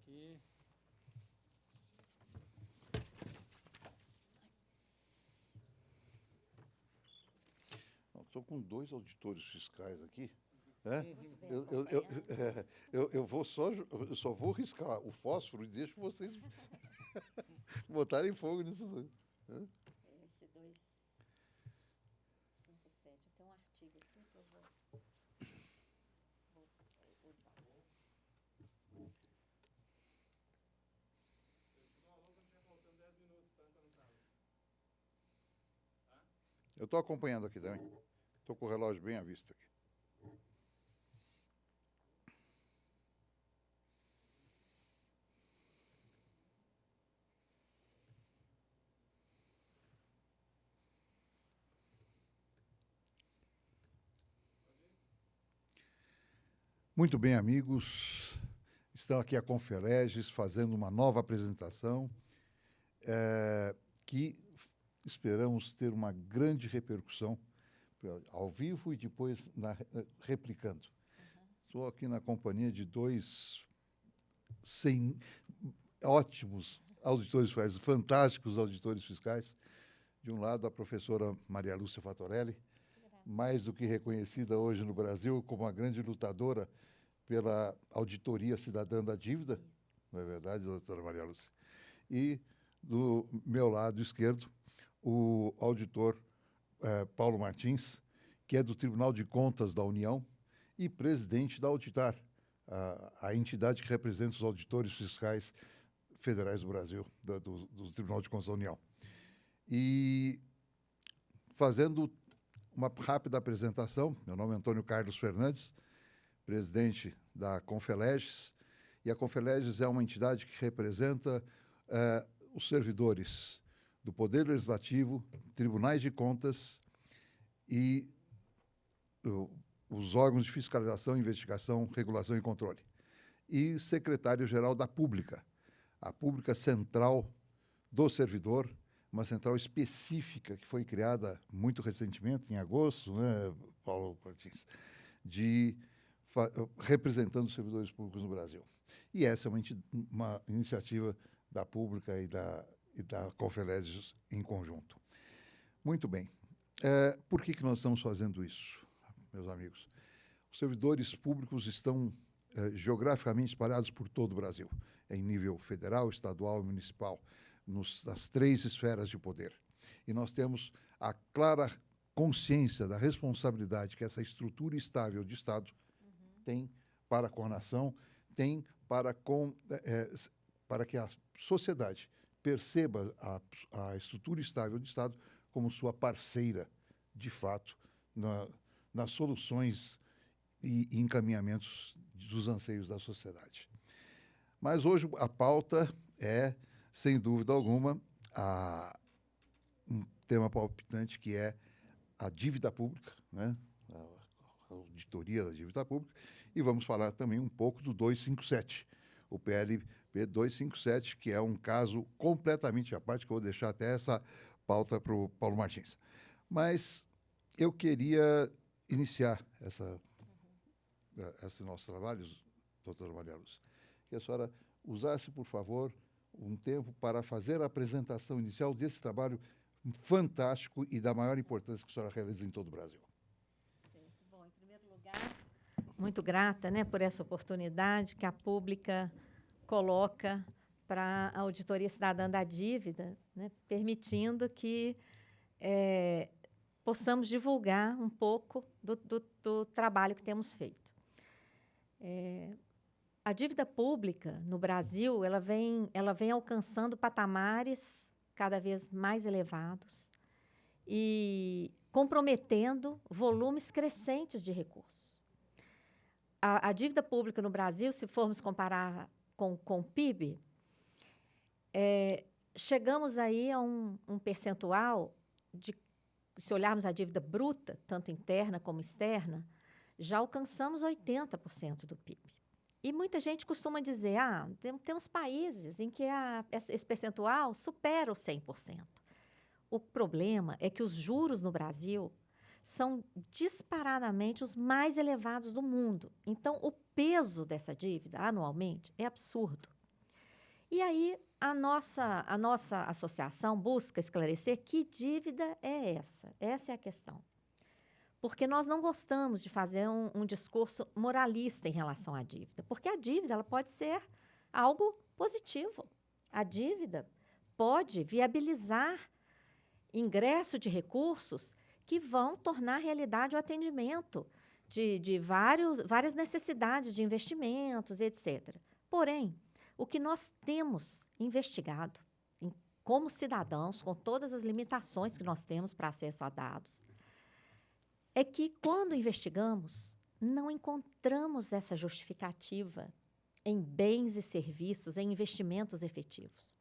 aqui. Estou com 2 auditores fiscais aqui. Muito bem acompanhado. Eu só vou riscar o fósforo e deixo vocês botarem fogo nisso. Hã? Esse 257, eu tenho um artigo aqui que eu vou usar. Eu estou acompanhando aqui também. Estou com o relógio bem à vista aqui. Muito bem, amigos. Estão aqui a Confereges fazendo uma nova apresentação que esperamos ter uma grande repercussão ao vivo e depois replicando. Estou aqui na companhia de 2 ótimos auditores fiscais, fantásticos auditores fiscais. De um lado, a professora Maria Lúcia Fatorelli, mais do que reconhecida hoje no Brasil como uma grande lutadora pela auditoria cidadã da dívida, não é verdade, doutora Maria Lúcia? E, do meu lado esquerdo, o auditor Paulo Martins, que é do Tribunal de Contas da União e presidente da Auditar, a entidade que representa os auditores fiscais federais do Brasil, do Tribunal de Contas da União. E, fazendo uma rápida apresentação, meu nome é Antônio Carlos Fernandes, presidente da Confereges, e a Confereges é uma entidade que representa os servidores do Poder Legislativo, tribunais de contas e os órgãos de fiscalização, investigação, regulação e controle. E secretário-geral da Pública, a Pública Central do Servidor, uma central específica que foi criada muito recentemente, em agosto, né, Paulo Martins, representando os servidores públicos no Brasil. E essa é uma iniciativa da Pública e da Confereges em conjunto. Muito bem. Por que nós estamos fazendo isso, meus amigos? Os servidores públicos estão geograficamente espalhados por todo o Brasil, em nível federal, estadual e municipal, nas 3 esferas de poder. E nós temos a clara consciência da responsabilidade que essa estrutura estável de Estado tem para com a nação, tem para que a sociedade perceba a estrutura estável de Estado como sua parceira, de fato, nas soluções e encaminhamentos dos anseios da sociedade. Mas hoje a pauta é, sem dúvida alguma, um tema palpitante que é a dívida pública, né? A auditoria da dívida pública, e vamos falar também um pouco do 257, o PLP 257, que é um caso completamente à parte, que eu vou deixar até essa pauta para o Paulo Martins. Mas eu queria iniciar esse nosso trabalho, doutora Maria Lúcia, que a senhora usasse, por favor, um tempo para fazer a apresentação inicial desse trabalho fantástico e da maior importância que a senhora realiza em todo o Brasil. Certo. Bom, em primeiro lugar, muito grata, né, por essa oportunidade que a Pública coloca para a Auditoria Cidadã da Dívida, né, permitindo que possamos divulgar um pouco do trabalho que temos feito. A dívida pública no Brasil ela vem alcançando patamares cada vez mais elevados e comprometendo volumes crescentes de recursos. A dívida pública no Brasil, se formos comparar com o PIB, chegamos aí a um percentual se olharmos a dívida bruta, tanto interna como externa, já alcançamos 80% do PIB. E muita gente costuma dizer, temos países em que esse percentual supera os 100%. O problema é que os juros no Brasil são disparadamente os mais elevados do mundo. Então, o peso dessa dívida, anualmente, é absurdo. E aí, a nossa associação busca esclarecer que dívida é essa. Essa é a questão. Porque nós não gostamos de fazer um discurso moralista em relação à dívida. Porque a dívida ela pode ser algo positivo. A dívida pode viabilizar ingresso de recursos que vão tornar realidade o atendimento de várias necessidades de investimentos, etc. Porém, o que nós temos investigado, como cidadãos, com todas as limitações que nós temos para acesso a dados, é que, quando investigamos, não encontramos essa justificativa em bens e serviços, em investimentos efetivos.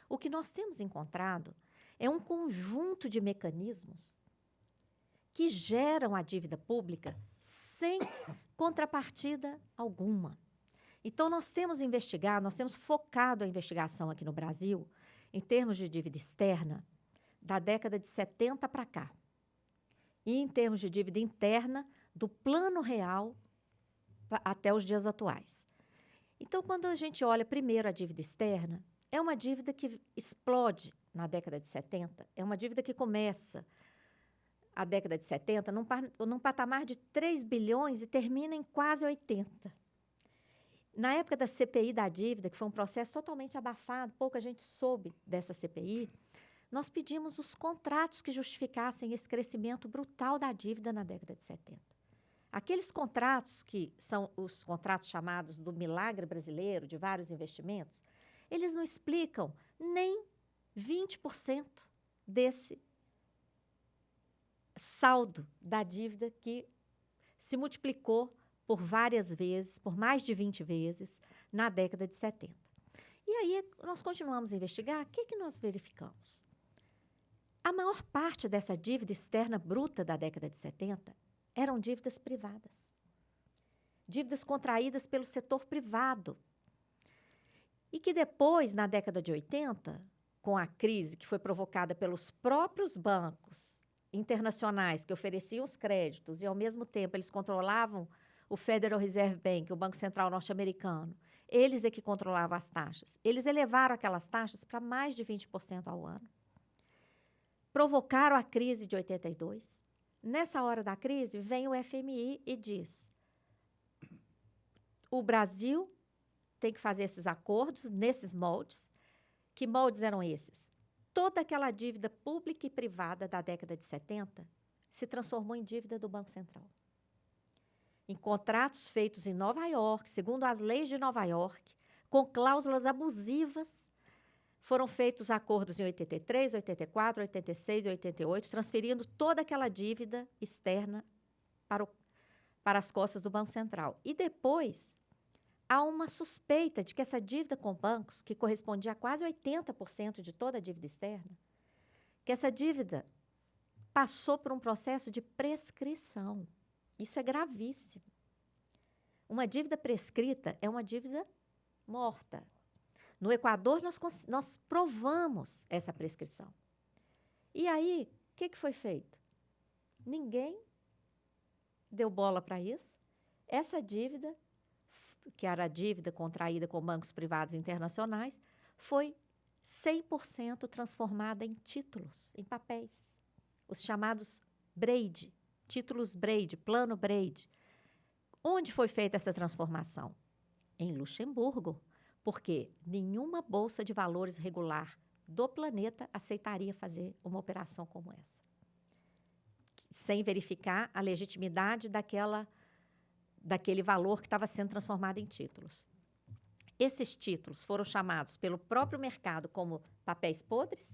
O que nós temos encontrado é um conjunto de mecanismos que geram a dívida pública sem contrapartida alguma. Então, nós temos investigado, nós temos focado a investigação aqui no Brasil, em termos de dívida externa, da década de 70 para cá. E em termos de dívida interna, do plano real até os dias atuais. Então, quando a gente olha primeiro a dívida externa, é uma dívida que explode na década de 70, é uma dívida que começa a década de 70 num patamar de 3 bilhões e termina em quase 80. Na época da CPI da dívida, que foi um processo totalmente abafado, pouca gente soube dessa CPI, nós pedimos os contratos que justificassem esse crescimento brutal da dívida na década de 70. Aqueles contratos, que são os contratos chamados do milagre brasileiro, de vários investimentos, eles não explicam nem 20% desse saldo da dívida que se multiplicou por várias vezes, por mais de 20 vezes, na década de 70. E aí, nós continuamos a investigar, o que nós verificamos? A maior parte dessa dívida externa bruta da década de 70 eram dívidas privadas. Dívidas contraídas pelo setor privado. E que depois, na década de 80, com a crise que foi provocada pelos próprios bancos internacionais que ofereciam os créditos e, ao mesmo tempo, eles controlavam o Federal Reserve Bank, o Banco Central norte-americano, eles é que controlavam as taxas. Eles elevaram aquelas taxas para mais de 20% ao ano. Provocaram a crise de 82. Nessa hora da crise, vem o FMI e diz: o Brasil tem que fazer esses acordos nesses moldes. Que moldes eram esses? Toda aquela dívida pública e privada da década de 70 se transformou em dívida do Banco Central. Em contratos feitos em Nova York, segundo as leis de Nova York, com cláusulas abusivas, foram feitos acordos em 83, 84, 86 e 88, transferindo toda aquela dívida externa para as costas do Banco Central. E depois, há uma suspeita de que essa dívida com bancos, que correspondia a quase 80% de toda a dívida externa, que essa dívida passou por um processo de prescrição. Isso é gravíssimo. Uma dívida prescrita é uma dívida morta. No Equador, nós provamos essa prescrição. E aí, o que foi feito? Ninguém deu bola para isso. Essa dívida, que era a dívida contraída com bancos privados internacionais, foi 100% transformada em títulos, em papéis. Os chamados Braid, títulos Braid, plano Braid. Onde foi feita essa transformação? Em Luxemburgo, porque nenhuma bolsa de valores regular do planeta aceitaria fazer uma operação como essa, sem verificar a legitimidade daquele valor que estava sendo transformado em títulos. Esses títulos foram chamados pelo próprio mercado como papéis podres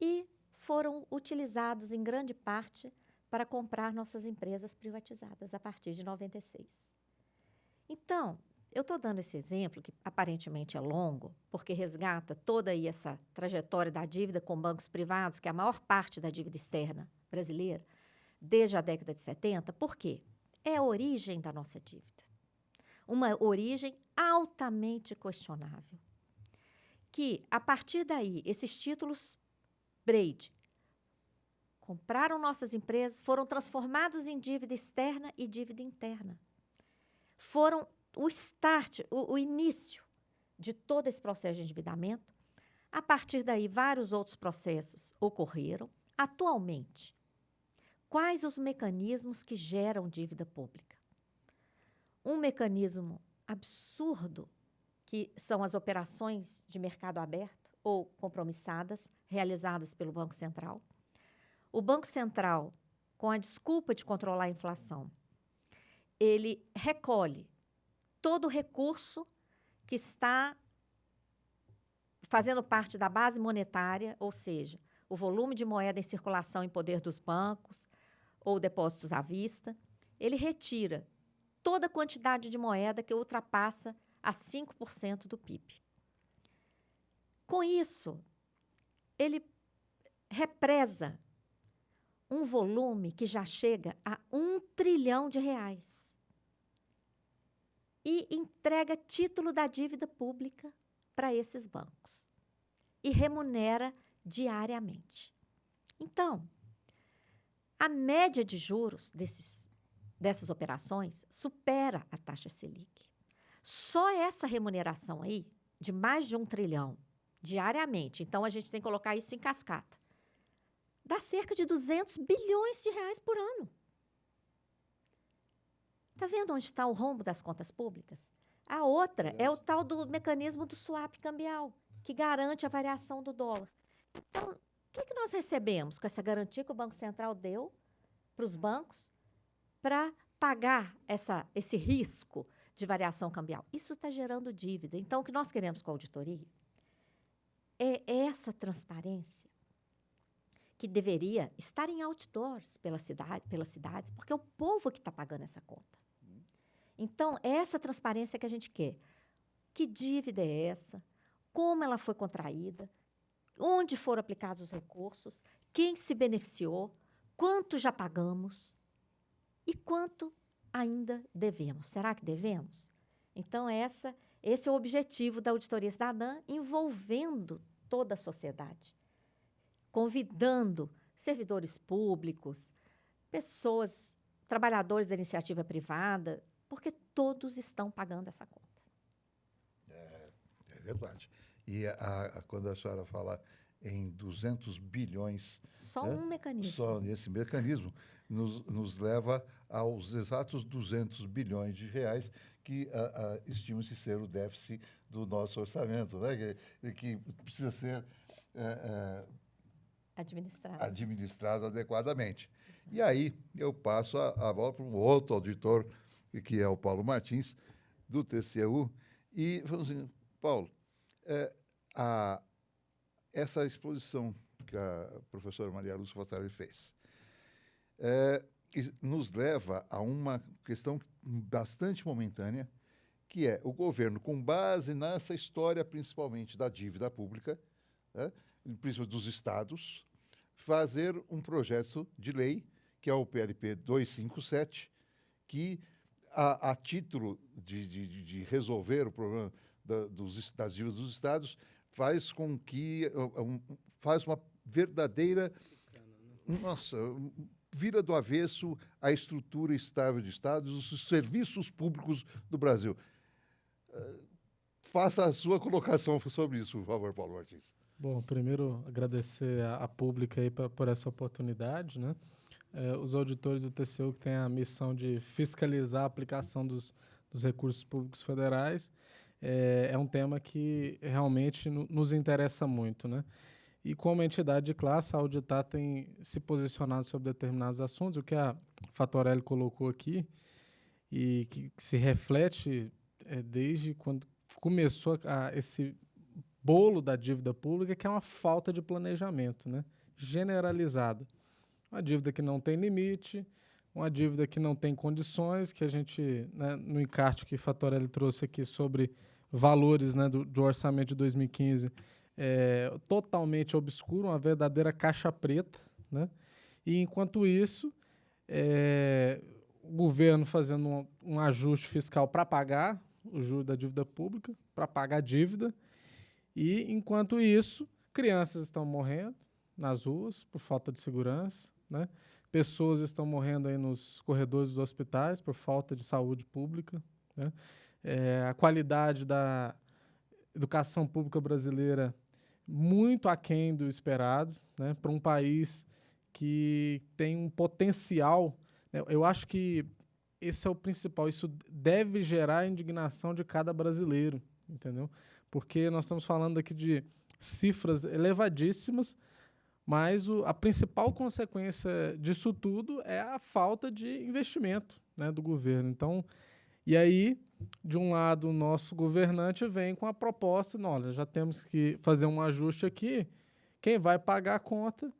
e foram utilizados, em grande parte, para comprar nossas empresas privatizadas a partir de 96. Então, eu estou dando esse exemplo, que aparentemente é longo, porque resgata toda aí essa trajetória da dívida com bancos privados, que é a maior parte da dívida externa brasileira, desde a década de 70. Por quê? É a origem da nossa dívida. Uma origem altamente questionável. Que, a partir daí, esses títulos Braid compraram nossas empresas, foram transformados em dívida externa e dívida interna. Foram o start, o início de todo esse processo de endividamento. A partir daí, vários outros processos ocorreram. Atualmente, quais os mecanismos que geram dívida pública? Um mecanismo absurdo, que são as operações de mercado aberto ou compromissadas, realizadas pelo Banco Central. O Banco Central, com a desculpa de controlar a inflação, ele recolhe todo o recurso que está fazendo parte da base monetária, ou seja, o volume de moeda em circulação em poder dos bancos ou depósitos à vista. Ele retira toda a quantidade de moeda que ultrapassa a 5% do PIB. Com isso, ele represa um volume que já chega a R$ 1 trilhão e entrega título da dívida pública para esses bancos e remunera diariamente. Então, a média de juros dessas operações supera a taxa Selic. Só essa remuneração aí, de mais de R$ 1 trilhão diariamente, então a gente tem que colocar isso em cascata, dá cerca de 200 bilhões de reais por ano. Está vendo onde está o rombo das contas públicas? A outra é o tal do mecanismo do swap cambial, que garante a variação do dólar. Então, o que nós recebemos com essa garantia que o Banco Central deu para os bancos para pagar esse risco de variação cambial? Isso está gerando dívida. Então, o que nós queremos com a auditoria é essa transparência que deveria estar em outdoors pelas cidades, porque é o povo que está pagando essa conta. Então, é essa transparência que a gente quer. Que dívida é essa? Como ela foi contraída? Onde foram aplicados os recursos? Quem se beneficiou? Quanto já pagamos? E quanto ainda devemos? Será que devemos? Então, esse é o objetivo da Auditoria Cidadã, envolvendo toda a sociedade, convidando servidores públicos, pessoas, trabalhadores da iniciativa privada, porque todos estão pagando essa conta. É verdade. E quando a senhora fala em 200 bilhões... Só um mecanismo. Só esse mecanismo nos leva aos exatos 200 bilhões de reais que estima-se ser o déficit do nosso orçamento, né? que precisa ser administrado adequadamente. E aí eu passo a bola para um outro auditor, que é o Paulo Martins, do TCU, e falamos assim, Paulo, essa exposição que a professora Maria Lúcia Fossari fez nos leva a uma questão bastante momentânea, que é o governo, com base nessa história, principalmente da dívida pública, principalmente dos estados, fazer um projeto de lei, que é o PLP 257, que, a título de resolver o problema das dívidas dos estados, faz com que faz uma verdadeira... vira do avesso a estrutura estável de estados, os serviços públicos do Brasil. Faça a sua colocação sobre isso, por favor, Paulo Martins. Bom, primeiro agradecer a pública aí por essa oportunidade, né? Os auditores do TCU que têm a missão de fiscalizar a aplicação dos recursos públicos federais, é um tema que realmente nos interessa muito, né? E como entidade de classe, a Auditar tem se posicionado sobre determinados assuntos, o que a Fatorelli colocou aqui, e que se reflete desde quando começou esse bolo da dívida pública, que é uma falta de planejamento, né? Generalizada. Uma dívida que não tem limite, uma dívida que não tem condições, que a gente, né, no encarte que Fatorelli trouxe aqui sobre valores, né, do orçamento de 2015, totalmente obscuro, uma verdadeira caixa preta, né? E, enquanto isso, o governo fazendo um ajuste fiscal para pagar o juro da dívida pública, para pagar a dívida, e, enquanto isso, crianças estão morrendo nas ruas por falta de segurança, né? Pessoas estão morrendo aí nos corredores dos hospitais por falta de saúde pública, né? A qualidade educação pública brasileira muito aquém do esperado, né, para um país que tem um potencial, né, eu acho que esse é o principal, isso deve gerar a indignação de cada brasileiro, entendeu? Porque nós estamos falando aqui de cifras elevadíssimas, mas a principal consequência disso tudo é a falta de investimento, né, do governo. Então, e aí, de um lado, o nosso governante vem com a proposta, olha, já temos que fazer um ajuste aqui, quem vai pagar a conta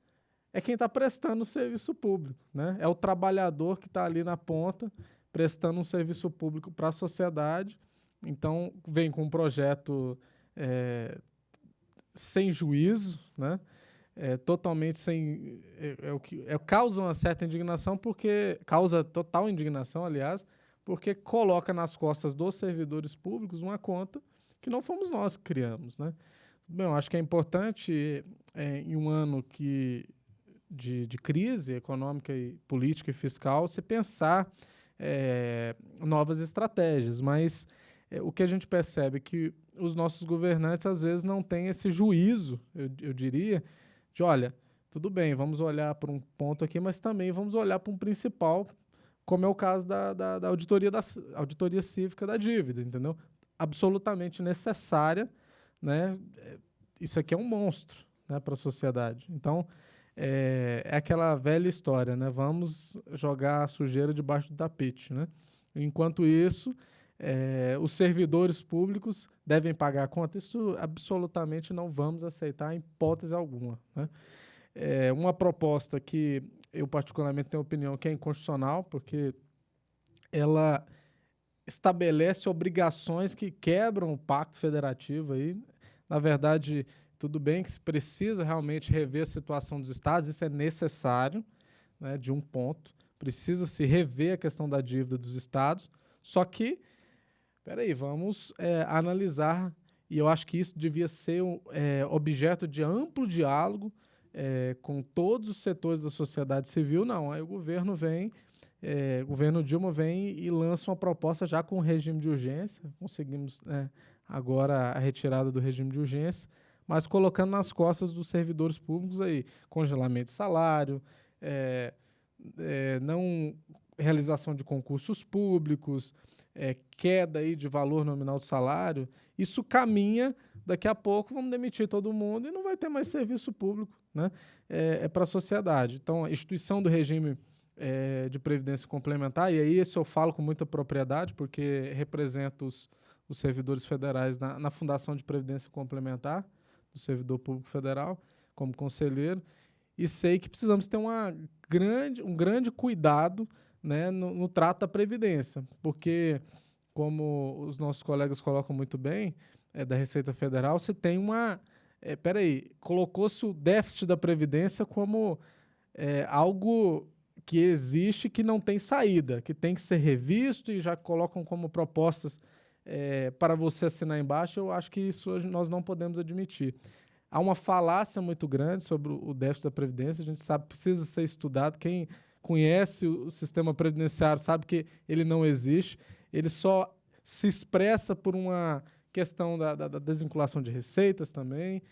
é quem está prestando o serviço público, né? É o trabalhador que está ali na ponta, prestando um serviço público para a sociedade. Então, vem com um projeto sem juízo, né? Totalmente sem... causa uma certa indignação, causa total indignação, aliás, porque coloca nas costas dos servidores públicos uma conta que não fomos nós que criamos, né? Bem, eu acho que é importante, em um ano de crise econômica, e política e fiscal, se pensar novas estratégias, mas o que a gente percebe é que os nossos governantes, às vezes, não têm esse juízo, eu diria, de, olha, tudo bem, vamos olhar para um ponto aqui, mas também vamos olhar para um principal, como é o caso da auditoria cívica da dívida, entendeu? Absolutamente necessária, né? Isso aqui é um monstro, né, para a sociedade. Então, é aquela velha história, né? Vamos jogar a sujeira debaixo do tapete, né? Enquanto isso, os servidores públicos devem pagar a conta. Isso absolutamente não vamos aceitar em hipótese alguma, né? Uma proposta que eu particularmente tenho opinião que é inconstitucional, porque ela estabelece obrigações que quebram o pacto federativo aí. Na verdade, tudo bem que se precisa realmente rever a situação dos estados, isso é necessário, né, de um ponto. Precisa se rever a questão da dívida dos estados, só que, vamos analisar, e eu acho que isso devia ser objeto de amplo diálogo com todos os setores da sociedade civil. Não, aí o governo governo Dilma vem e lança uma proposta já com o regime de urgência, conseguimos agora a retirada do regime de urgência, mas colocando nas costas dos servidores públicos aí congelamento de salário, não realização de concursos públicos, queda aí de valor nominal do salário. Isso caminha, daqui a pouco vamos demitir todo mundo e não vai ter mais serviço público, né? Para a sociedade. Então, a instituição do regime de previdência complementar, e aí isso eu falo com muita propriedade, porque represento os servidores federais na Fundação de Previdência Complementar do Servidor Público Federal, como conselheiro, e sei que precisamos ter um grande cuidado, né, no trato da Previdência, porque, como os nossos colegas colocam muito bem, da Receita Federal, você tem colocou-se o déficit da Previdência como algo que existe, que não tem saída, que tem que ser revisto, e já colocam como propostas para você assinar embaixo. Eu acho que isso nós não podemos admitir. Há uma falácia muito grande sobre o déficit da Previdência, a gente sabe que precisa ser estudado. Quem conhece o sistema previdenciário sabe que ele não existe, ele só se expressa por uma questão da desvinculação de receitas também.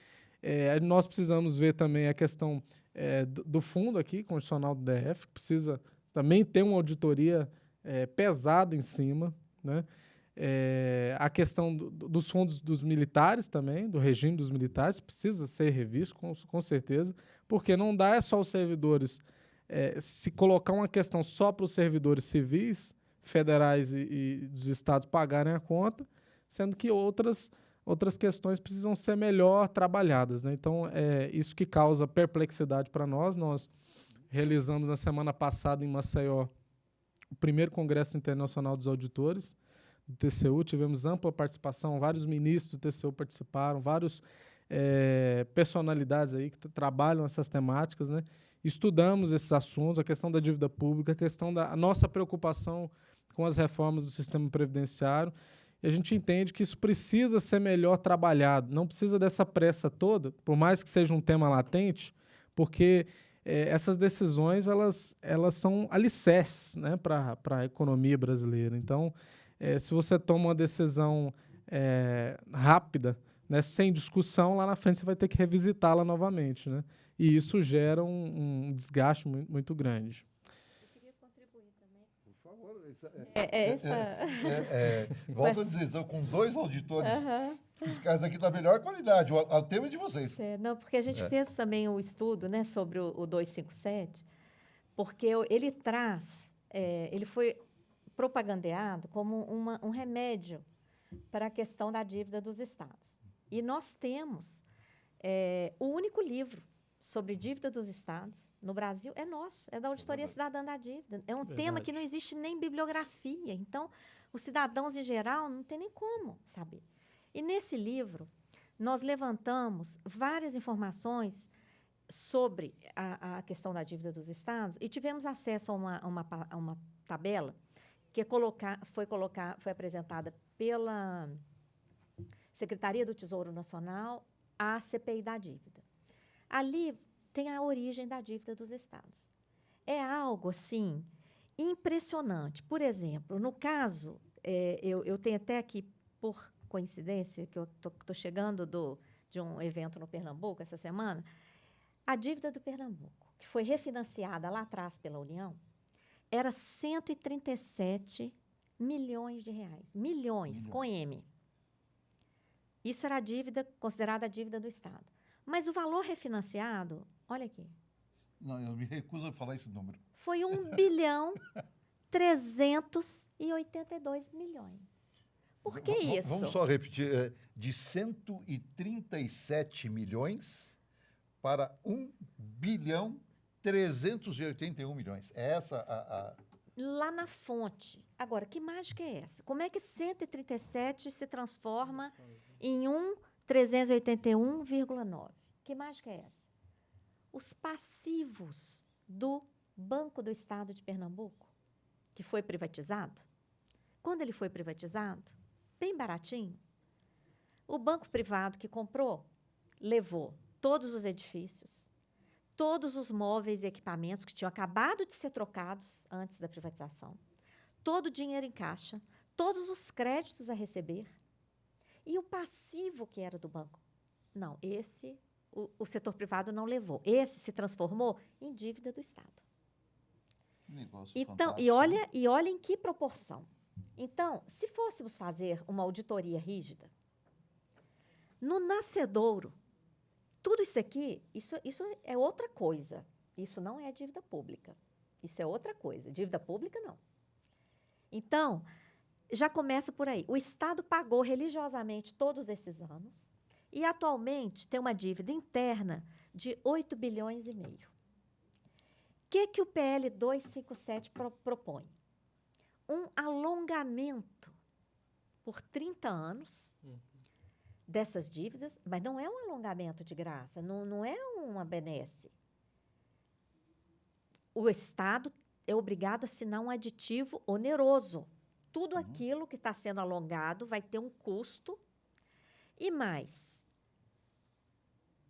Nós precisamos ver também a questão do fundo aqui, constitucional do DF, que precisa também ter uma auditoria pesada em cima, né? A questão dos fundos dos militares também, do regime dos militares, precisa ser revisto, com certeza, porque não dá só os servidores, se colocar uma questão só para os servidores civis, federais e dos estados pagarem a conta, sendo que outras questões precisam ser melhor trabalhadas, né? Então, isso que causa perplexidade para nós. Nós realizamos na semana passada em Maceió o primeiro Congresso Internacional dos Auditores do TCU, tivemos ampla participação, vários ministros do TCU participaram, vários personalidades aí que trabalham essas temáticas, né? Estudamos esses assuntos, a questão da dívida pública, a questão da nossa preocupação com as reformas do sistema previdenciário, e a gente entende que isso precisa ser melhor trabalhado, não precisa dessa pressa toda, por mais que seja um tema latente, porque essas decisões elas são alicerces, né, para a economia brasileira. Então, se você toma uma decisão rápida né, sem discussão, lá na frente você vai ter que revisitá-la novamente, né? E isso gera um desgaste muito grande. Eu queria contribuir também. Por favor. Volto a dizer, estou com 2 auditores fiscais aqui da melhor qualidade. O tema é de vocês. Não, porque a gente fez também um estudo, né, sobre o 257, porque ele traz, ele foi propagandeado como um remédio para a questão da dívida dos estados. E nós temos o único livro sobre dívida dos estados no Brasil é nosso, é da Auditoria Cidadã da Dívida. É um tema que não existe nem bibliografia. Então, os cidadãos, em geral, não tem nem como saber. E, nesse livro, nós levantamos várias informações sobre a questão da dívida dos estados e tivemos acesso a uma tabela que foi apresentada pela Secretaria do Tesouro Nacional à CPI da Dívida. Ali tem a origem da dívida dos estados. É algo, assim, impressionante. Por exemplo, no caso, eu tenho até aqui, por coincidência, que eu estou chegando de um evento no Pernambuco essa semana, a dívida do Pernambuco, que foi refinanciada lá atrás pela União, era 137 milhões de reais. Milhões, com M. Isso era a dívida, considerada a dívida do Estado. Mas o valor refinanciado, olha aqui. Não, eu me recuso a falar esse número. Foi 1.382 milhões. Por que isso? Vamos só repetir. De 137 milhões para 1.381 milhões. É essa a... Lá na fonte. Agora, que mágica é essa? Como é que 137 se transforma em 1.381,9? Que mágica é essa? Os passivos do Banco do Estado de Pernambuco, que foi privatizado, quando ele foi privatizado, bem baratinho, o banco privado que comprou levou todos os edifícios, todos os móveis e equipamentos que tinham acabado de ser trocados antes da privatização, todo o dinheiro em caixa, todos os créditos a receber e o passivo que era do banco. Não, esse o setor privado não levou. Esse se transformou em dívida do Estado. Então, e olha em que proporção. Então, se fôssemos fazer uma auditoria rígida, no nascedouro, tudo isso aqui, isso é outra coisa. Isso não é dívida pública. Isso é outra coisa. Dívida pública, não. Então, já começa por aí. O Estado pagou religiosamente todos esses anos e, atualmente, tem uma dívida interna de 8 bilhões e meio. O que o PL 257 propõe? Um alongamento por 30 anos dessas dívidas, mas não é um alongamento de graça, não é uma benesse. O Estado é obrigado a assinar um aditivo oneroso. Tudo aquilo que está sendo alongado vai ter um custo. E mais,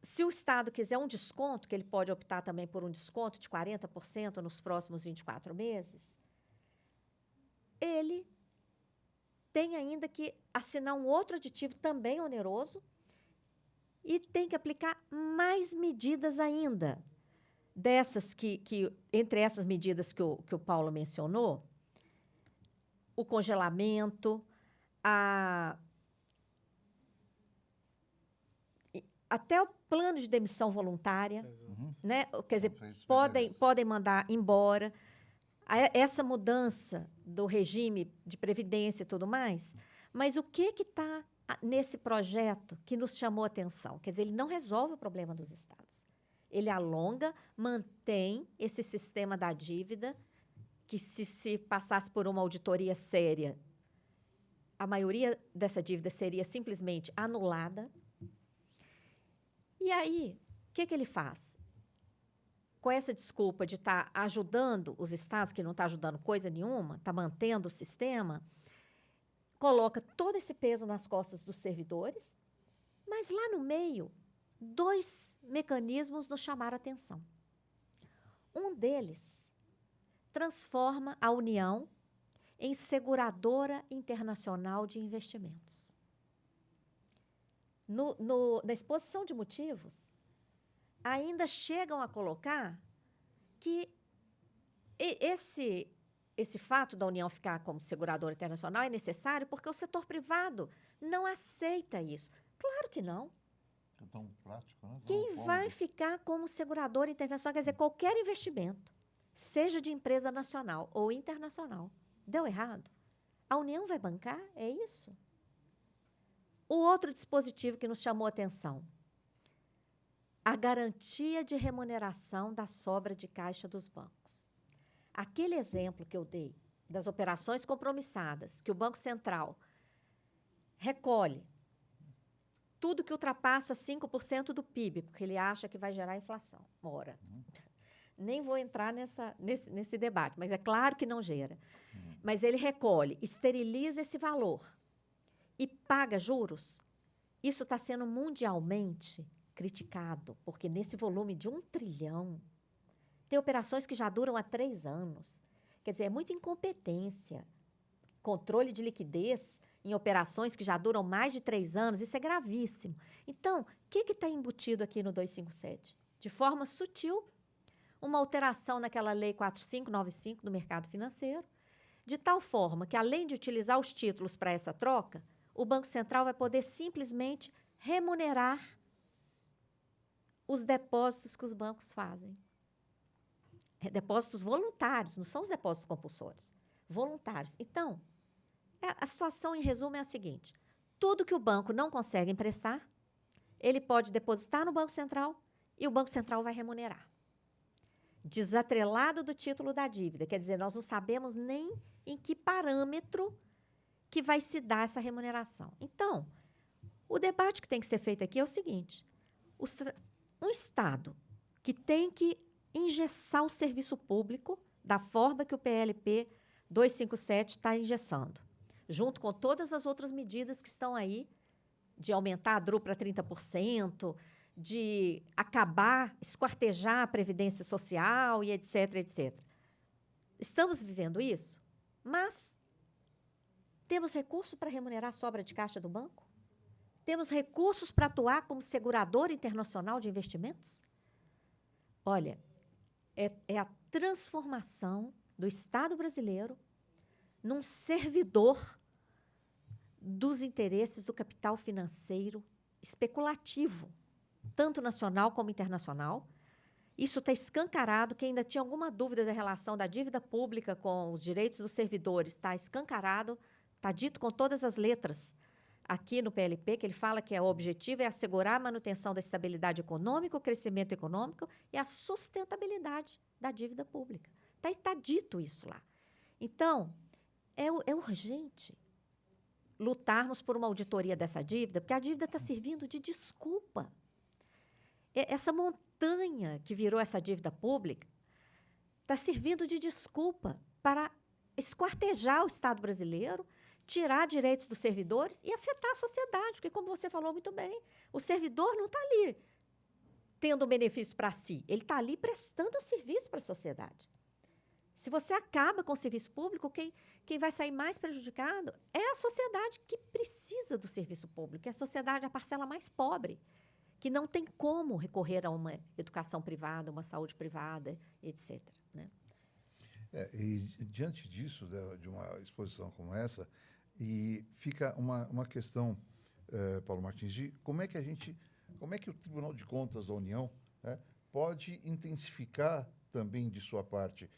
se o Estado quiser um desconto, que ele pode optar também por um desconto de 40% nos próximos 24 meses, ele tem ainda que assinar um outro aditivo também oneroso e tem que aplicar mais medidas ainda. Dessas entre essas medidas que o Paulo mencionou, o congelamento, até o plano de demissão voluntária, né? Quer dizer, podem mandar embora. Essa mudança do regime de previdência e tudo mais, mas o que está nesse projeto que nos chamou a atenção? Quer dizer, ele não resolve o problema dos estados. Ele alonga, mantém esse sistema da dívida, que se passasse por uma auditoria séria, a maioria dessa dívida seria simplesmente anulada. E aí, o que ele faz? Com essa desculpa de estar ajudando os estados, que não está ajudando coisa nenhuma, está mantendo o sistema, coloca todo esse peso nas costas dos servidores, mas lá no meio, 2 mecanismos nos chamaram a atenção. Um deles transforma a União em seguradora internacional de investimentos. Na exposição de motivos, ainda chegam a colocar que esse fato da União ficar como seguradora internacional é necessário porque o setor privado não aceita isso. Claro que não. É tão prático, né? Quem vai ficar como seguradora internacional, quer dizer, qualquer investimento, seja de empresa nacional ou internacional, deu errado? A União vai bancar? É isso? O outro dispositivo que nos chamou a atenção, a garantia de remuneração da sobra de caixa dos bancos. Aquele exemplo que eu dei das operações compromissadas, que o Banco Central recolhe tudo que ultrapassa 5% do PIB, porque ele acha que vai gerar inflação. Ora, nem vou entrar nesse debate, mas é claro que não gera. Mas ele recolhe, esteriliza esse valor e paga juros. Isso está sendo mundialmente criticado, porque nesse volume de 1 trilhão, tem operações que já duram há 3 anos. Quer dizer, é muita incompetência. Controle de liquidez em operações que já duram mais de 3 anos, isso é gravíssimo. Então, o que está embutido aqui no 257? De forma sutil, uma alteração naquela Lei 4595 do mercado financeiro, de tal forma que, além de utilizar os títulos para essa troca, o Banco Central vai poder simplesmente remunerar os depósitos que os bancos fazem. Depósitos voluntários, não são os depósitos compulsórios, voluntários. Então, a situação, em resumo, é a seguinte: tudo que o banco não consegue emprestar, ele pode depositar no Banco Central e o Banco Central vai remunerar. Desatrelado do título da dívida, quer dizer, nós não sabemos nem em que parâmetro que vai se dar essa remuneração. Então, o debate que tem que ser feito aqui é o seguinte: um Estado que tem que engessar o serviço público da forma que o PLP 257 está engessando, junto com todas as outras medidas que estão aí, de aumentar a DRU para 30%, de acabar, esquartejar a Previdência Social e etc., etc. Estamos vivendo isso, mas temos recurso para remunerar a sobra de caixa do banco? Temos recursos para atuar como seguradora internacional de investimentos? Olha, é a transformação do Estado brasileiro num servidor dos interesses do capital financeiro especulativo, tanto nacional como internacional. Isso está escancarado. Quem ainda tinha alguma dúvida da relação da dívida pública com os direitos dos servidores, está escancarado, está dito com todas as letras aqui no PLP, que ele fala que o objetivo é assegurar a manutenção da estabilidade econômica, o crescimento econômico e a sustentabilidade da dívida pública. Está dito isso lá. Então, é urgente lutarmos por uma auditoria dessa dívida, porque a dívida está servindo de desculpa. Essa montanha que virou essa dívida pública está servindo de desculpa para esquartejar o Estado brasileiro, tirar direitos dos servidores e afetar a sociedade, porque, como você falou muito bem, o servidor não está ali tendo benefício para si, ele está ali prestando serviço para a sociedade. Se você acaba com o serviço público, quem vai sair mais prejudicado é a sociedade que precisa do serviço público, é a sociedade, a parcela mais pobre, que não tem como recorrer a uma educação privada, uma saúde privada, etc., né? E diante disso, de uma exposição como essa, e fica uma questão, Paulo Martins, de como é que o Tribunal de Contas da União, né, pode intensificar também de sua parte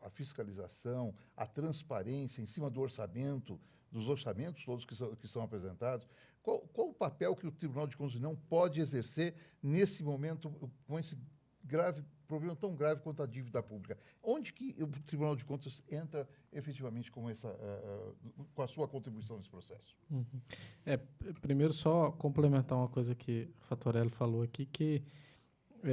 a fiscalização, a transparência em cima do orçamento, dos orçamentos todos que são apresentados. Qual o papel que o Tribunal de Contas da União pode exercer nesse momento, com esse problema tão grave quanto a dívida pública? Onde que o Tribunal de Contas entra efetivamente com a sua contribuição nesse processo? Uhum. Primeiro, só complementar uma coisa que o Fattorelli falou aqui, que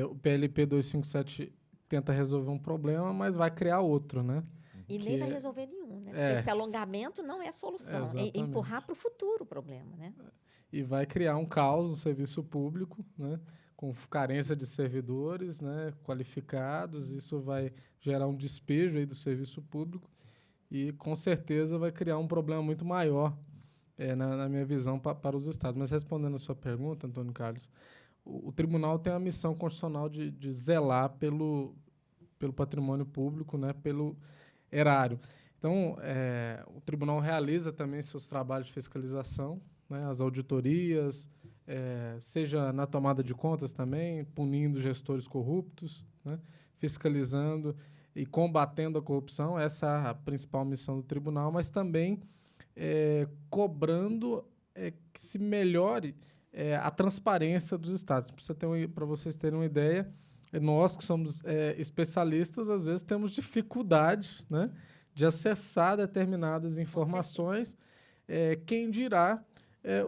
o PLP 257 tenta resolver um problema, mas vai criar outro, né? E nem vai resolver nenhum, né? Esse alongamento não é a solução, é empurrar para o futuro o problema, né? E vai criar um caos no serviço público, né? Com carência de servidores, né, qualificados. Isso vai gerar um despejo aí do serviço público e, com certeza, vai criar um problema muito maior na minha visão, para os estados. Mas respondendo a sua pergunta, Antônio Carlos, o tribunal tem a missão constitucional de zelar pelo patrimônio público, né, pelo erário. Então, o tribunal realiza também seus trabalhos de fiscalização, né, as auditorias, seja na tomada de contas também, punindo gestores corruptos, né, fiscalizando e combatendo a corrupção. Essa é a principal missão do tribunal, mas também cobrando que se melhore a transparência dos estados. Para vocês terem uma ideia, nós que somos especialistas, às vezes temos dificuldade, né, de acessar determinadas informações, quem dirá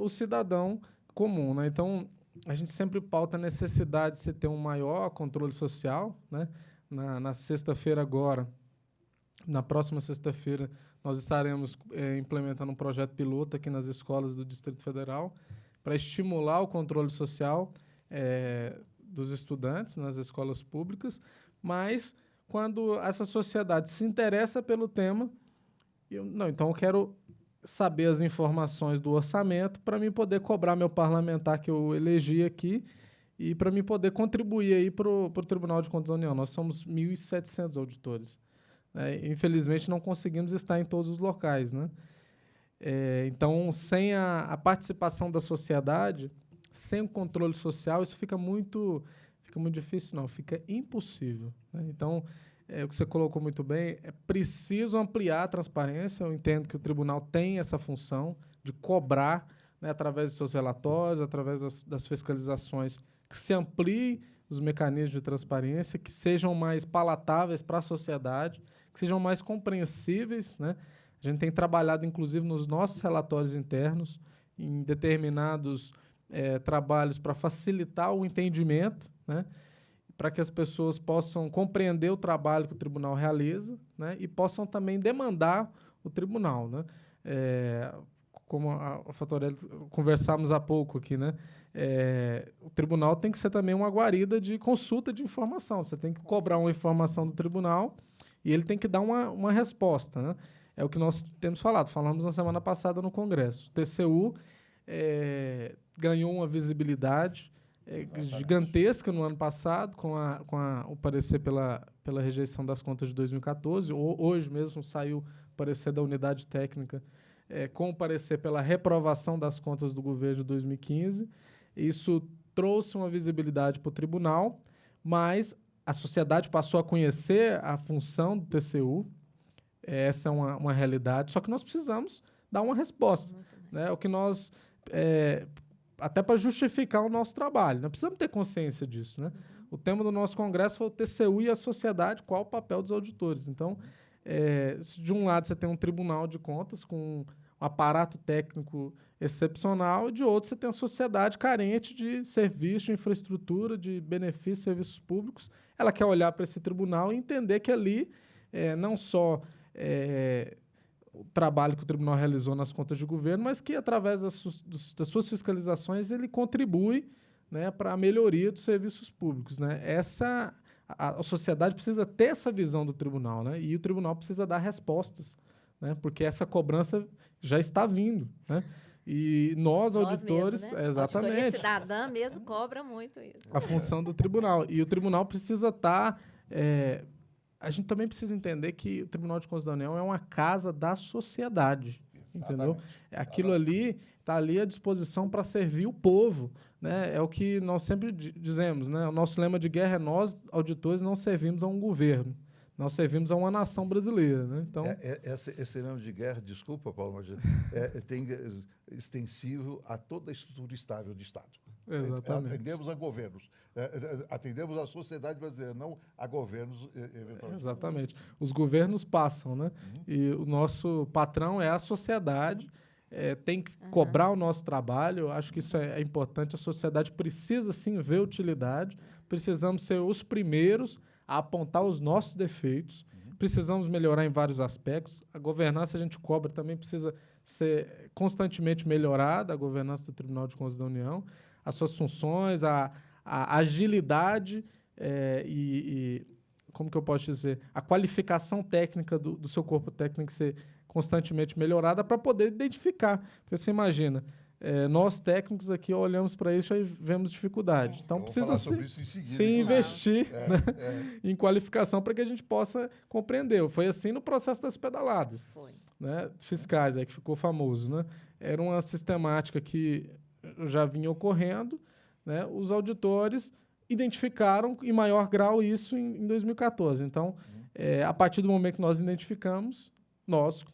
o cidadão comum, né? Então, a gente sempre pauta a necessidade de se ter um maior controle social, né? Na sexta-feira agora, na próxima sexta-feira, nós estaremos implementando um projeto piloto aqui nas escolas do Distrito Federal para estimular o controle social dos estudantes nas escolas públicas, mas quando essa sociedade se interessa pelo tema, então eu quero saber as informações do orçamento para mim poder cobrar meu parlamentar que eu elegi aqui e para mim poder contribuir aí para o Tribunal de Contas da União. Nós somos 1.700 auditores. Infelizmente, não conseguimos estar em todos os locais, né? Então, sem a participação da sociedade, sem o controle social, isso fica muito difícil, não, fica impossível, né? Então, o que você colocou muito bem, é preciso ampliar a transparência. Eu entendo que o tribunal tem essa função de cobrar, né, através dos seus relatórios, através das fiscalizações, que se ampliem os mecanismos de transparência, que sejam mais palatáveis para a sociedade, que sejam mais compreensíveis, né? A gente tem trabalhado, inclusive, nos nossos relatórios internos, em determinados trabalhos para facilitar o entendimento, né, para que as pessoas possam compreender o trabalho que o tribunal realiza, né, e possam também demandar o tribunal, né? Como a Fatorelli conversamos há pouco aqui, né? O tribunal tem que ser também uma guarida de consulta de informação. Você tem que cobrar uma informação do tribunal e ele tem que dar uma resposta, né? É o que nós temos falado. Falamos na semana passada no Congresso. O TCU ganhou uma visibilidade gigantesca no ano passado, com o parecer pela rejeição das contas de 2014. Hoje mesmo saiu o parecer da unidade técnica com o parecer pela reprovação das contas do governo de 2015. Isso trouxe uma visibilidade para o tribunal, mas a sociedade passou a conhecer a função do TCU. Essa é uma realidade, só que nós precisamos dar uma resposta, né? O que nós... até para justificar o nosso trabalho. Nós precisamos ter consciência disso, né? O tema do nosso congresso foi o TCU e a sociedade, qual o papel dos auditores. Então, se de um lado você tem um tribunal de contas com um aparato técnico excepcional, e de outro você tem a sociedade carente de serviço, de infraestrutura, de benefícios, serviços públicos. Ela quer olhar para esse tribunal e entender que ali não só o trabalho que o tribunal realizou nas contas de governo, mas que, através das suas fiscalizações, ele contribui, né, para a melhoria dos serviços públicos, né? A sociedade precisa ter essa visão do tribunal, né? E o tribunal precisa dar respostas, né? Porque essa cobrança já está vindo, né? E nós auditores... Mesmo, né? Exatamente. A auditoria cidadã mesmo cobra muito isso. A função do tribunal. E o tribunal precisa estar... a gente também precisa entender que o Tribunal de Contas da União é uma casa da sociedade, entendeu? Aquilo ali está ali à disposição para servir o povo, né? É o que nós sempre dizemos, né? O nosso lema de guerra é: nós, auditores, não servimos a um governo, nós servimos a uma nação brasileira, né? Então, esse lema de guerra, desculpa, Paulo, mas tem extensivo a toda a estrutura estável de Estado. Exatamente. Atendemos a governos, atendemos a sociedade brasileira, não a governos eventualmente. Exatamente. Os governos passam, né? E o nosso patrão é a sociedade, tem que cobrar o nosso trabalho. Eu acho que isso é importante. A sociedade precisa, sim, ver utilidade. Precisamos ser os primeiros a apontar os nossos defeitos. Precisamos melhorar em vários aspectos. A governança, a gente cobra, também precisa ser constantemente melhorada, a governança do Tribunal de Contas da União. As suas funções, a agilidade e como que eu posso dizer, a qualificação técnica do seu corpo técnico ser constantemente melhorada para poder identificar. Porque você imagina, nós técnicos aqui olhamos para isso e vemos dificuldade. Então, precisa se investir em qualificação para que a gente possa compreender. Foi assim no processo das pedaladas. Foi. Né, fiscais, que ficou famoso. Né? Era uma sistemática que já vinha ocorrendo, né? Os auditores identificaram em maior grau isso em 2014. Então, a partir do momento que nós identificamos, nós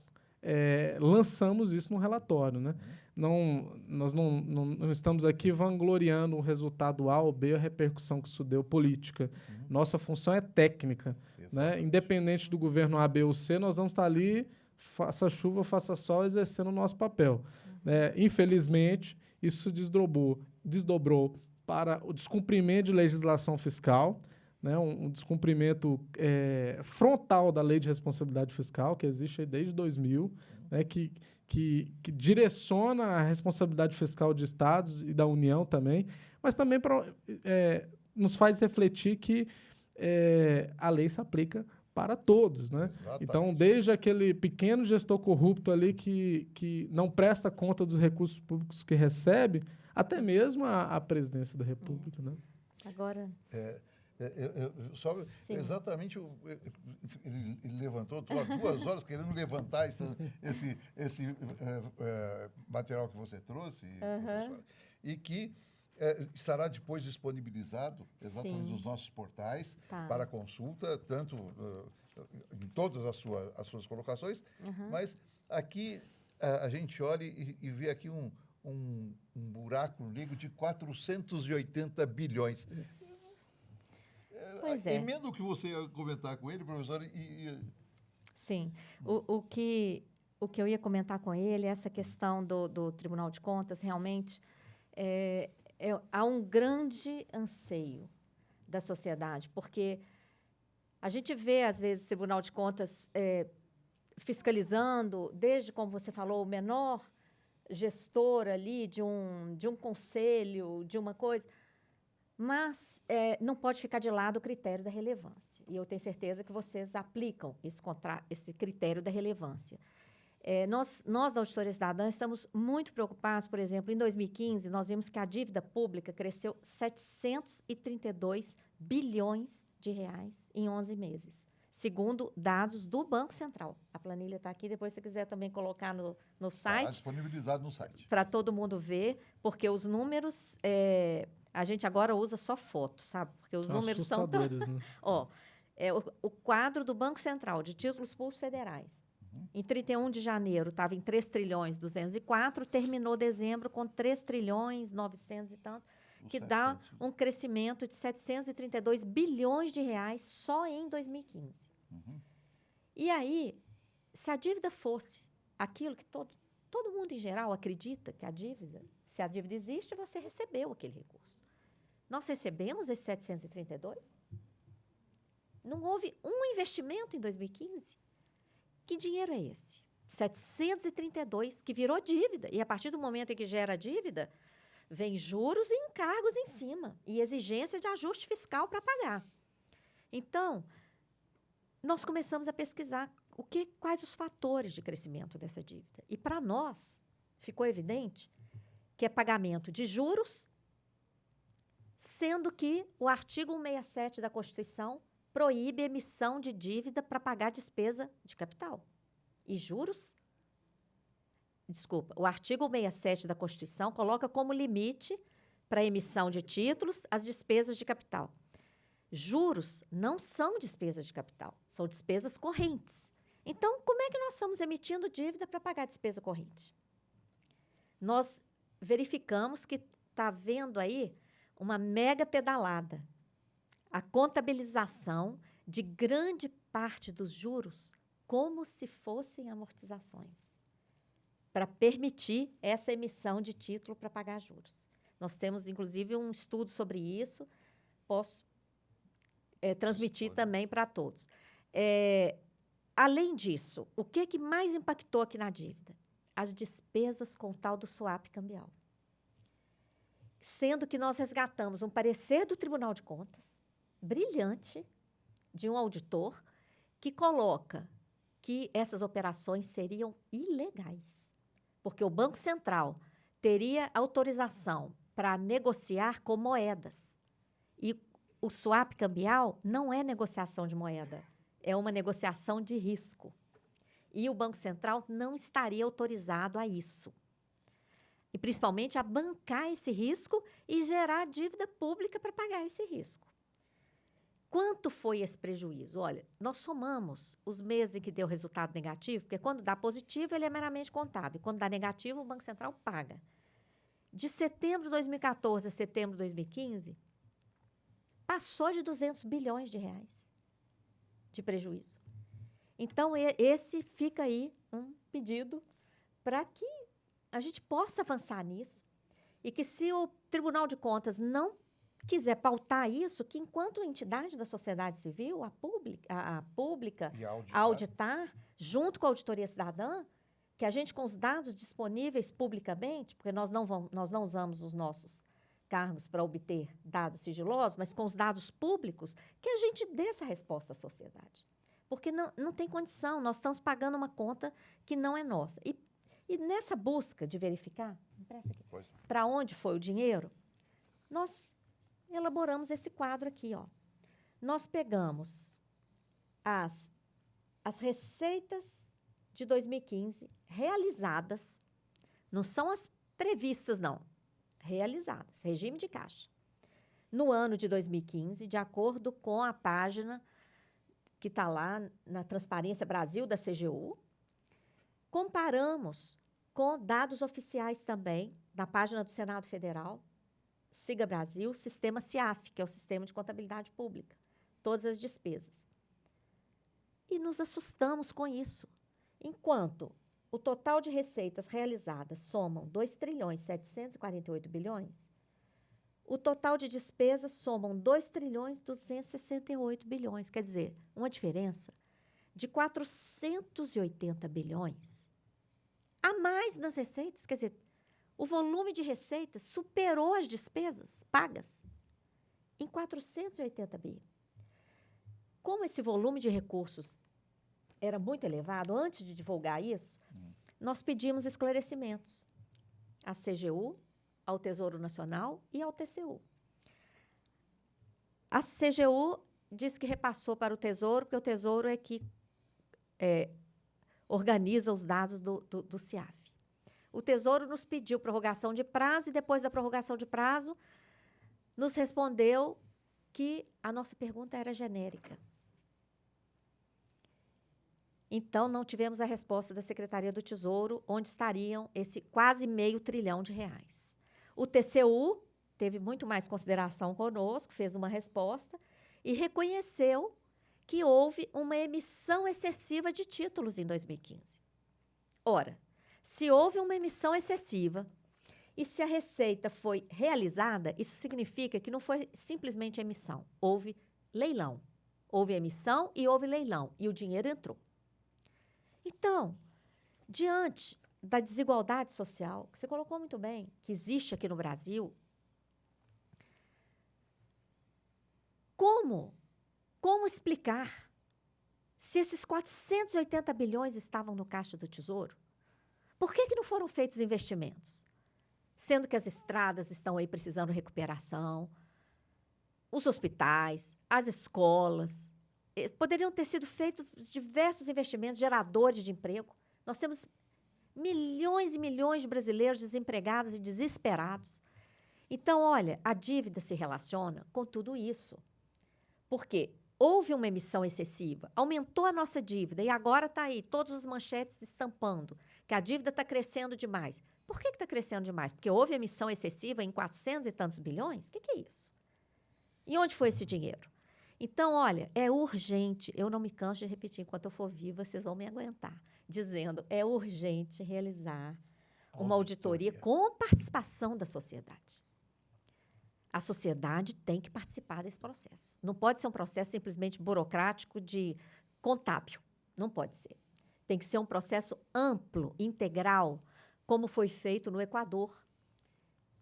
lançamos isso no relatório. Né? Nós não estamos aqui vangloriando um resultado A ou B, a repercussão que isso deu política. Nossa função é técnica. Né? Independente do governo A, B ou C, nós vamos estar ali, faça chuva, faça sol, exercendo o nosso papel. Né? Infelizmente, isso desdobrou para o descumprimento de legislação fiscal, né? Um descumprimento frontal da Lei de Responsabilidade Fiscal, que existe aí desde 2000, né? que direciona a responsabilidade fiscal de estados e da União também, mas também nos faz refletir que a lei se aplica para todos. Né? Então, desde aquele pequeno gestor corrupto ali que não presta conta dos recursos públicos que recebe, até mesmo a presidência da República. Né? Agora... Exatamente, ele levantou, estou há 2 horas querendo levantar esse material que você trouxe, professora, e que estará depois disponibilizado exatamente nos nossos portais para consulta, tanto em todas as suas colocações, mas aqui a gente olha e vê aqui um buraco negro de 480 bilhões. Isso. Pois é. Emenda o que você ia comentar com ele, professor. Sim. O que eu ia comentar com ele, essa questão do Tribunal de Contas, realmente, há um grande anseio da sociedade, porque a gente vê, às vezes, o Tribunal de Contas fiscalizando, desde, como você falou, o menor gestor ali de um conselho, de uma coisa, mas não pode ficar de lado o critério da relevância. E eu tenho certeza que vocês aplicam esse critério da relevância. Nós, da Auditoria Cidadã, estamos muito preocupados, por exemplo, em 2015, nós vimos que a dívida pública cresceu 732 bilhões de reais em 11 meses, segundo dados do Banco Central. A planilha está aqui, depois se você quiser também colocar no site. Está disponibilizado no site. Para todo mundo ver, porque os números... a gente agora usa só foto, sabe? Porque os números são... Né? O quadro do Banco Central de títulos públicos federais. Em 31 de janeiro estava em 3 trilhões 204, terminou dezembro com 3 trilhões 900 e tanto, que dá um crescimento de 732 bilhões de reais só em 2015. E aí, se a dívida fosse aquilo que todo mundo em geral acredita que se a dívida existe, você recebeu aquele recurso. Nós recebemos esses 732? Não houve um investimento em 2015? Que dinheiro é esse? 732, que virou dívida. E a partir do momento em que gera dívida, vem juros e encargos em cima. E exigência de ajuste fiscal para pagar. Então, nós começamos a pesquisar quais os fatores de crescimento dessa dívida. E, para nós, ficou evidente que é pagamento de juros, sendo que o artigo 167 da Constituição proíbe a emissão de dívida para pagar despesa de capital. E juros? Desculpa, o artigo 167 da Constituição coloca como limite para a emissão de títulos as despesas de capital. Juros não são despesas de capital, são despesas correntes. Então, como é que nós estamos emitindo dívida para pagar despesa corrente? Nós verificamos que está havendo aí uma mega pedalada. A contabilização de grande parte dos juros como se fossem amortizações, para permitir essa emissão de título para pagar juros. Nós temos, inclusive, um estudo sobre isso, posso transmitir também para todos. Além disso, o que mais impactou aqui na dívida? As despesas com tal do swap cambial. Sendo que nós resgatamos um parecer do Tribunal de Contas, brilhante, de um auditor, que coloca que essas operações seriam ilegais, porque o Banco Central teria autorização para negociar com moedas. E o swap cambial não é negociação de moeda, é uma negociação de risco. E o Banco Central não estaria autorizado a isso. E, principalmente, a bancar esse risco e gerar dívida pública para pagar esse risco. Quanto foi esse prejuízo? Olha, nós somamos os meses em que deu resultado negativo, porque quando dá positivo, ele é meramente contábil. Quando dá negativo, o Banco Central paga. De setembro de 2014 a setembro de 2015, passou de 200 bilhões de reais de prejuízo. Então, esse fica aí um pedido para que a gente possa avançar nisso e que, se o Tribunal de Contas não quiser pautar isso, que, enquanto entidade da sociedade civil, a pública, a auditar, junto com a Auditoria Cidadã, que a gente, com os dados disponíveis publicamente, porque nós não usamos os nossos cargos para obter dados sigilosos, mas com os dados públicos, que a gente dê essa resposta à sociedade. Porque não tem condição, nós estamos pagando uma conta que não é nossa. E nessa busca de verificar, para onde foi o dinheiro, nós elaboramos esse quadro aqui. Ó. Nós pegamos as receitas de 2015 realizadas, não são as previstas, não, realizadas, regime de caixa, no ano de 2015, de acordo com a página que está lá na Transparência Brasil da CGU. Comparamos com dados oficiais também, na página do Senado Federal, Siga Brasil, sistema CIAF, que é o Sistema de Contabilidade Pública, todas as despesas. E nos assustamos com isso. Enquanto o total de receitas realizadas somam 2.748 bilhões, o total de despesas somam 2.268 bilhões. Quer dizer, uma diferença de 480 bilhões a mais nas receitas. Quer dizer, o volume de receitas superou as despesas pagas em 480 bi. Como esse volume de recursos era muito elevado, antes de divulgar isso, nós pedimos esclarecimentos à CGU, ao Tesouro Nacional e ao TCU. A CGU disse que repassou para o Tesouro, porque o Tesouro é que organiza os dados do CIAF. O Tesouro nos pediu prorrogação de prazo e, depois da prorrogação de prazo, nos respondeu que a nossa pergunta era genérica. Então, não tivemos a resposta da Secretaria do Tesouro, onde estariam esse quase R$500 bilhão. O TCU teve muito mais consideração conosco, fez uma resposta e reconheceu que houve uma emissão excessiva de títulos em 2015. Ora, se houve uma emissão excessiva e se a receita foi realizada, isso significa que não foi simplesmente emissão, houve leilão. Houve emissão e houve leilão, e o dinheiro entrou. Então, diante da desigualdade social, que você colocou muito bem, que existe aqui no Brasil, como explicar se esses 480 bilhões estavam no caixa do Tesouro? Por que não foram feitos investimentos? Sendo que as estradas estão aí precisando de recuperação, os hospitais, as escolas, poderiam ter sido feitos diversos investimentos geradores de emprego. Nós temos milhões e milhões de brasileiros desempregados e desesperados. Então, olha, a dívida se relaciona com tudo isso. Porque houve uma emissão excessiva, aumentou a nossa dívida e agora está aí, todas as manchetes estampando que a dívida está crescendo demais. Por que está crescendo demais? Porque houve emissão excessiva em 400 e tantos bilhões? O que é isso? E onde foi esse dinheiro? Então, olha, é urgente, eu não me canso de repetir, enquanto eu for viva, vocês vão me aguentar, dizendo, é urgente realizar uma auditoria com participação da sociedade. A sociedade tem que participar desse processo. Não pode ser um processo simplesmente burocrático de contábil. Não pode ser. Tem que ser um processo amplo, integral, como foi feito no Equador.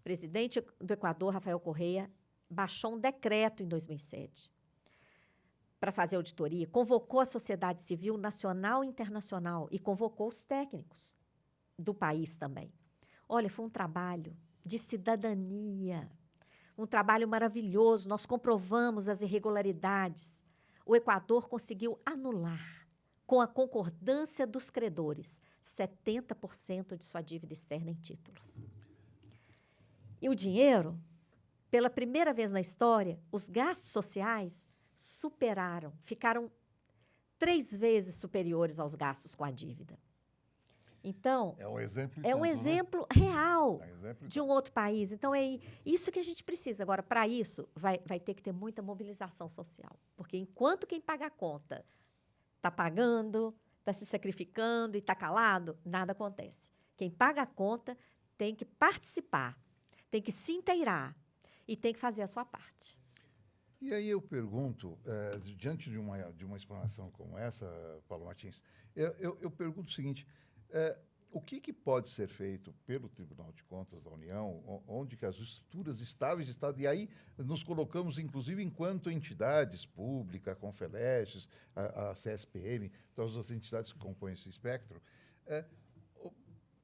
O presidente do Equador, Rafael Correa, baixou um decreto em 2007 para fazer auditoria, convocou a sociedade civil nacional e internacional e convocou os técnicos do país também. Olha, foi um trabalho de cidadania, um trabalho maravilhoso. Nós comprovamos as irregularidades. O Equador conseguiu anular, com a concordância dos credores, 70% de sua dívida externa em títulos. E o dinheiro, pela primeira vez na história, os gastos sociais ficaram 3 vezes superiores aos gastos com a dívida. Então, É um exemplo, é um tanto, exemplo real né? É um exemplo de um outro país. Então, é isso que a gente precisa. Agora, para isso, vai ter que ter muita mobilização social. Porque enquanto quem paga a conta está pagando, está se sacrificando e está calado, nada acontece. Quem paga a conta tem que participar, tem que se inteirar e tem que fazer a sua parte. E aí eu pergunto, diante de uma explanação como essa, Paulo Martins, eu pergunto o seguinte, o que pode ser feito pelo Tribunal de Contas da União, onde que as estruturas estáveis de Estado, e aí nos colocamos, inclusive, enquanto entidades públicas, a Confelestes, a CSPM, todas as entidades que compõem esse espectro,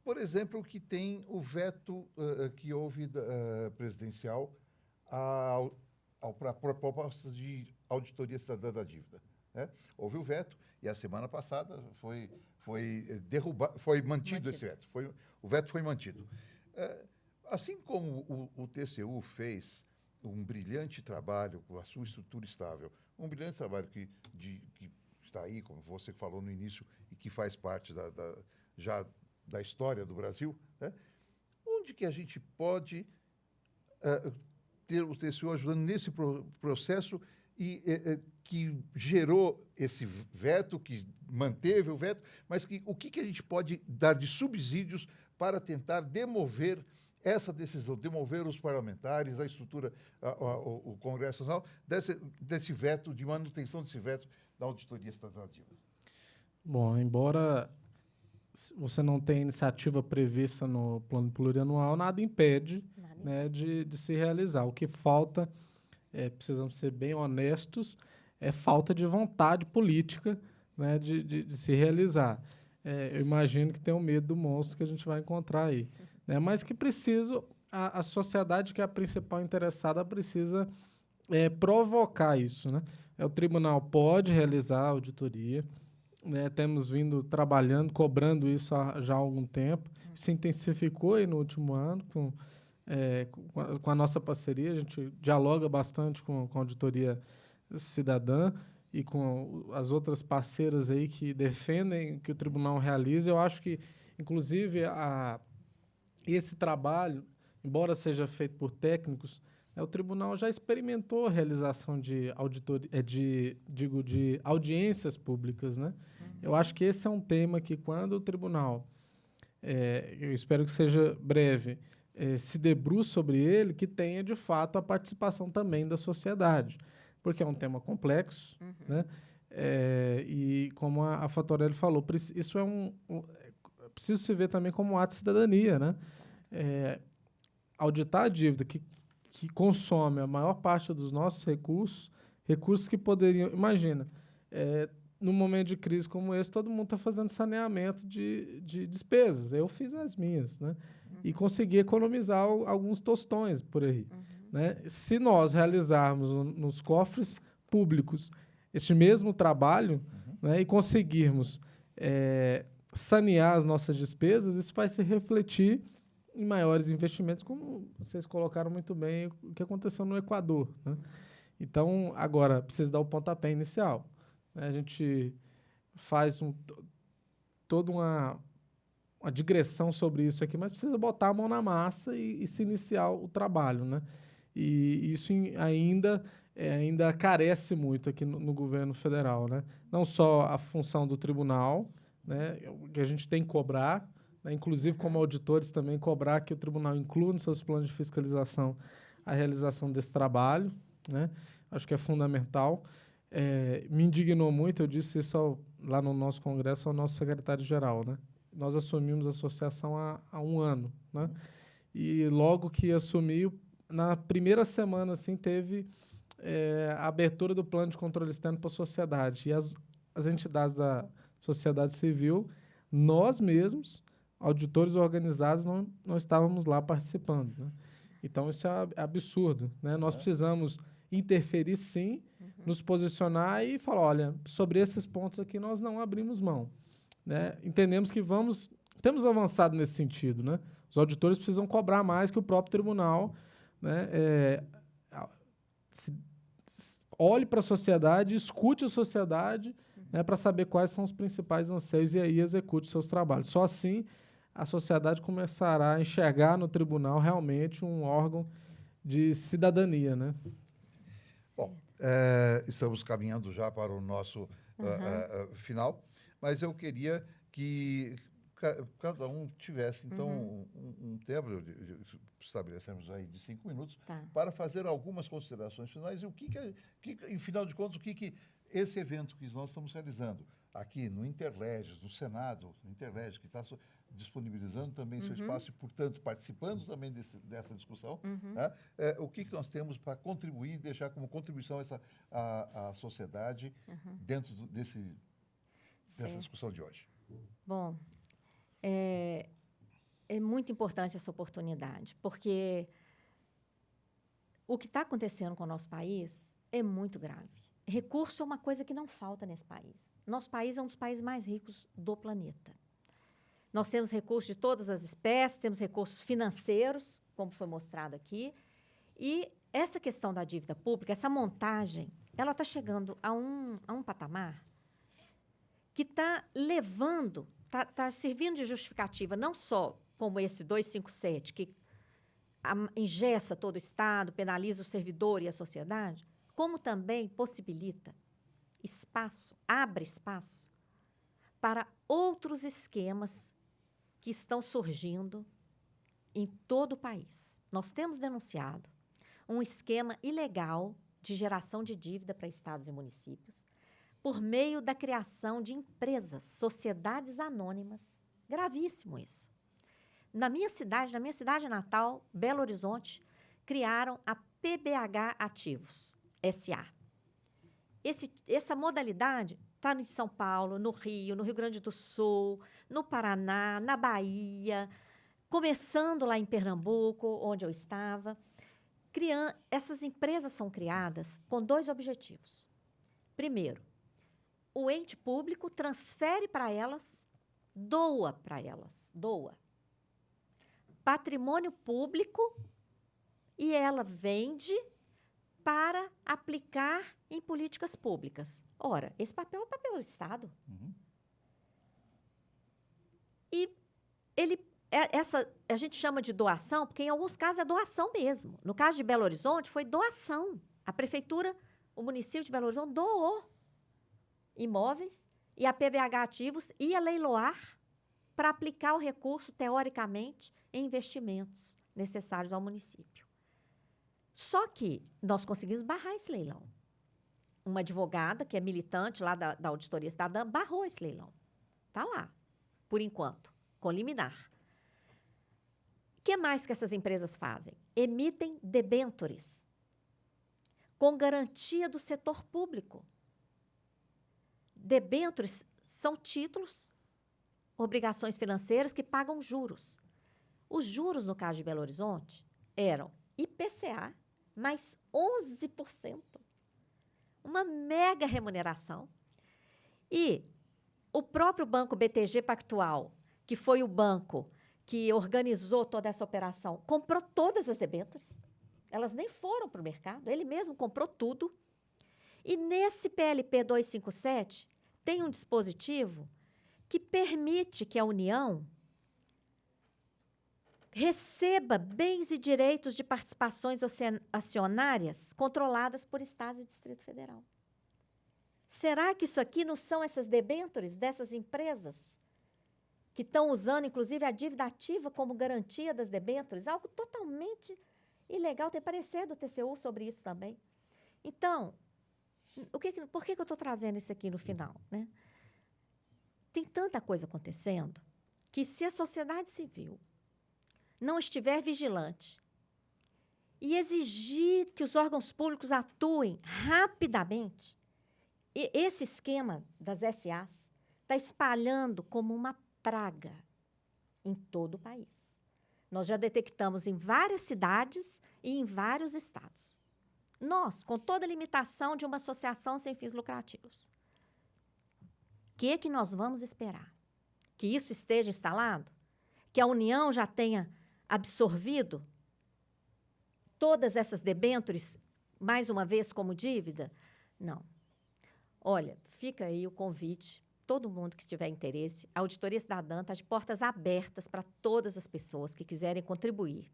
por exemplo, que tem o veto que houve presidencial para a proposta de auditoria cidadã da dívida. Né? Houve o veto e a semana passada foi mantido esse veto. O veto foi mantido. Assim como o TCU fez um brilhante trabalho com a sua estrutura estável, um brilhante trabalho que está aí, como você falou no início, e que faz parte já da história do Brasil, né? Onde que a gente pode ter o TCU ajudando nesse processo e que gerou esse veto, que manteve o veto, mas o que a gente pode dar de subsídios para tentar demover essa decisão, demover os parlamentares, a estrutura, o Congresso Nacional, desse veto, de manutenção desse veto da auditoria estatal da dívida? Bom, embora você não tenha iniciativa prevista no plano plurianual, nada impede, né, de se realizar. O que falta, precisamos ser bem honestos, é falta de vontade política, né, de se realizar. Eu imagino que tem um medo do monstro que a gente vai encontrar aí. Né, mas que a sociedade, que é a principal interessada, precisa provocar isso. Né? O tribunal pode realizar a auditoria, né, temos vindo trabalhando, cobrando isso já há algum tempo. Se intensificou aí no último ano com a nossa parceria. A gente dialoga bastante com a auditoria cidadã e com as outras parceiras aí que defendem que o tribunal realize. Eu acho que, inclusive, esse trabalho, embora seja feito por técnicos, o tribunal já experimentou a realização de audiências públicas, né? Eu acho que esse é um tema que, quando o tribunal, eu espero que seja breve, se debruça sobre ele, que tenha, de fato, a participação também da sociedade, porque é um tema complexo, né? E, como a Fatorelli falou, isso preciso se ver também como um ato de cidadania, né? Auditar a dívida que consome a maior parte dos nossos recursos que poderiam... Imagina, num momento de crise como esse, todo mundo está fazendo saneamento de despesas. Eu fiz as minhas, né? E consegui economizar alguns tostões por aí. Né? Se nós realizarmos nos cofres públicos este mesmo trabalho, né, e conseguirmos sanear as nossas despesas, isso vai se refletir em maiores investimentos, como vocês colocaram muito bem o que aconteceu no Equador. Né? Então, agora, precisa dar o pontapé inicial. Né? A gente faz toda uma digressão sobre isso aqui, mas precisa botar a mão na massa e se iniciar o trabalho. Né? E isso ainda carece muito aqui no governo federal. Né? Não só a função do tribunal, né, que a gente tem que cobrar, inclusive como auditores também, cobrar que o tribunal inclua nos seus planos de fiscalização a realização desse trabalho. Né? Acho que é fundamental. Me indignou muito, eu disse isso lá no nosso congresso ao nosso secretário-geral. Né? Nós assumimos a associação há 1 ano. Né? E logo que assumiu, na primeira semana, assim, teve a abertura do plano de controle externo para a sociedade. E as entidades da sociedade civil, nós mesmos, auditores organizados, não estávamos lá participando, né? Então, isso é absurdo, né? Nós precisamos interferir, sim, nos posicionar e falar, olha, sobre esses pontos aqui nós não abrimos mão, né? Entendemos que temos avançado nesse sentido, né? Os auditores precisam cobrar mais que o próprio tribunal, né? Olhe para a sociedade, escute a sociedade, né, para saber quais são os principais anseios e aí execute os seus trabalhos. Só assim a sociedade começará a enxergar no tribunal realmente um órgão de cidadania, né? Bom, estamos caminhando já para o nosso final, mas eu queria que cada um tivesse, então, um tempo, estabelecemos aí de 5 minutos, para fazer algumas considerações finais e o que em final de contas, o que esse evento que nós estamos realizando aqui no Interleges, no Senado, no Interleges, que está disponibilizando também seu espaço e, portanto, participando também dessa discussão, né? O que nós temos para contribuir e deixar como contribuição a sociedade dentro dessa discussão de hoje. Bom, é muito importante essa oportunidade, porque o que está acontecendo com o nosso país é muito grave. Recurso é uma coisa que não falta nesse país. Nosso país é um dos países mais ricos do planeta. Nós temos recursos de todas as espécies, temos recursos financeiros, como foi mostrado aqui, e essa questão da dívida pública, essa montagem, ela está chegando a um patamar que está levando, está servindo de justificativa, não só como esse 257, que engessa todo o Estado, penaliza o servidor e a sociedade, como também possibilita espaço, abre espaço para outros esquemas que estão surgindo em todo o país. Nós temos denunciado um esquema ilegal de geração de dívida para estados e municípios por meio da criação de empresas, sociedades anônimas. Gravíssimo isso. Na minha cidade natal, Belo Horizonte, criaram a PBH Ativos, SA. Essa modalidade está em São Paulo, no Rio Grande do Sul, no Paraná, na Bahia, começando lá em Pernambuco, onde eu estava. Essas empresas são criadas com 2 objetivos. Primeiro, o ente público transfere para elas, doa patrimônio público e ela vende para aplicar em políticas públicas. Ora, esse papel é o papel do Estado. E a gente chama de doação, porque em alguns casos é doação mesmo. No caso de Belo Horizonte, foi doação. A prefeitura, o município de Belo Horizonte doou imóveis e a PBH Ativos ia leiloar para aplicar o recurso, teoricamente, em investimentos necessários ao município. Só que nós conseguimos barrar esse leilão. Uma advogada, que é militante lá da Auditoria Cidadã, barrou esse leilão. Está lá, por enquanto, com liminar. O que mais que essas empresas fazem? Emitem debêntures com garantia do setor público. Debêntures são títulos, obrigações financeiras que pagam juros. Os juros, no caso de Belo Horizonte, eram IPCA mais 11%. Uma mega remuneração. E o próprio Banco BTG Pactual, que foi o banco que organizou toda essa operação, comprou todas as debêntures. Elas nem foram para o mercado, ele mesmo comprou tudo. E nesse PLP 257 tem um dispositivo que permite que a União receba bens e direitos de participações acionárias controladas por Estado e Distrito Federal. Será que isso aqui não são essas debêntures dessas empresas que estão usando, inclusive, a dívida ativa como garantia das debêntures? Algo totalmente ilegal. Tem parecer do TCU sobre isso também. Então, por que eu estou trazendo isso aqui no final, né? Tem tanta coisa acontecendo que, se a sociedade civil não estiver vigilante e exigir que os órgãos públicos atuem rapidamente. E esse esquema das SAs está espalhando como uma praga em todo o país. Nós já detectamos em várias cidades e em vários estados. Nós, com toda a limitação de uma associação sem fins lucrativos. O que nós vamos esperar? Que isso esteja instalado? Que a União já tenha absorvido todas essas debêntures, mais uma vez, como dívida? Não. Olha, fica aí o convite, todo mundo que tiver interesse, a Auditoria Cidadã está de portas abertas para todas as pessoas que quiserem contribuir.